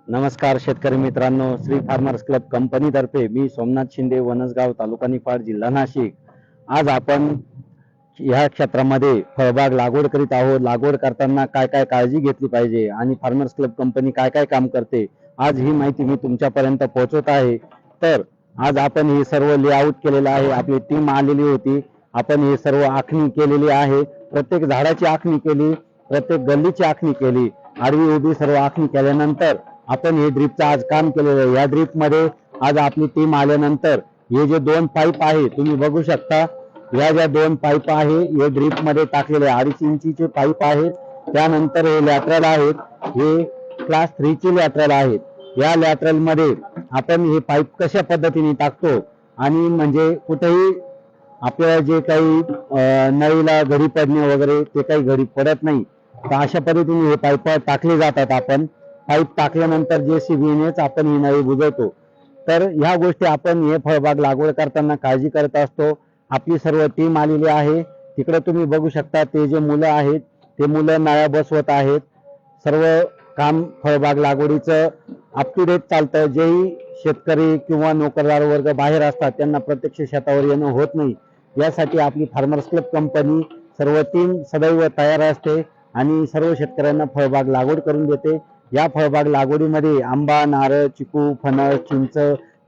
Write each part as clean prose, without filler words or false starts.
नमस्कार शेतकरी मित्रांनो, श्री फार्मर्स क्लब कंपनीतर्फे मी सोमनाथ शिंदे, वनसगाव, तालुका निफाड, जिल्हा नाशिक. आज आपण या क्षेत्रामध्ये फळबाग लागवड करीत आहोत. लागवड करताना काय काय काळजी घेतली पाहिजे आणि फार्मर्स क्लब कंपनी काय काय काम करते, आज ही माहिती मी तुमच्यापर्यंत पोहोचवत आहे. तर आज आपण हे सर्व लेआउट केलेलं आहे. आपली टीम आलेली होती. आपण हे सर्व आखणी केलेली आहे. प्रत्येक झाडाची आखणी केली, प्रत्येक गल्लीची आखणी केली, आडवी उभी सर्व आखणी केल्यानंतर आपण हे ड्रीपचं आज काम केलेलं आहे. या ड्रीप मध्ये आज आपली टीम आल्यानंतर हे जे 2 पाईप आहे तुम्ही बघू शकता. या ज्या 2 पाईप आहे हे ड्रीप मध्ये टाकलेले 2.5 इंचीचे पाईप आहेत. त्यानंतर हे लॅटरल आहेत, हे क्लास 3 चे लॅटरल आहेत. या लॅटरल मध्ये आपण हे पाईप कशा पद्धतीने टाकतो आणि म्हणजे कुठेही आपल्याला जे काही नळीला घडी पडणे वगैरे ते काही घडी पडत नाही. तर अशा पद्धतीने हे पाईप टाकले जातात. आपण पाईप टाकल्यानंतर JCBनेच आपण ही नळी बुजवतो. तर ह्या गोष्टी आपण हे फळबाग लागवड करताना काळजी करत असतो. आपली सर्व टीम आलेली आहे. तिकडे तुम्ही बघू शकता ते जे मुलं आहेत ते मुलं नळ्या बसवत आहेत. सर्व काम फळबाग लागवडीचं अप टू डेट चालतं. जेही शेतकरी किंवा नोकरदार वर्ग बाहेर असतात त्यांना प्रत्यक्ष शेतावर येणं होत नाही. यासाठी आपली फार्मर्स क्लब कंपनी सर्व टीम सदैव तयार असते आणि सर्व शेतकऱ्यांना फळबाग लागवड करून देते. या फळबाग लागवडीमध्ये आंबा, नारळ, चिकू, फणस, चिंच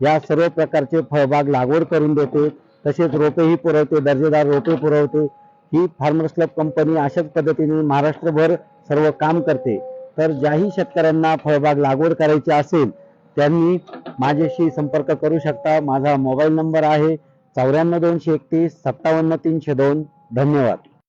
या सर्व प्रकारचे फळबाग लागवड करून देते. तसेच रोपेही पुरवते, दर्जेदार रोपे पुरवते. ही फार्मर्स क्लब कंपनी अशाच पद्धतीने महाराष्ट्रभर सर्व काम करते. तर ज्याही शेतकऱ्यांना फळबाग लागवड करायची असेल त्यांनी माझ्याशी संपर्क करू शकता. माझा मोबाईल नंबर आहे 94 231 57 302. धन्यवाद.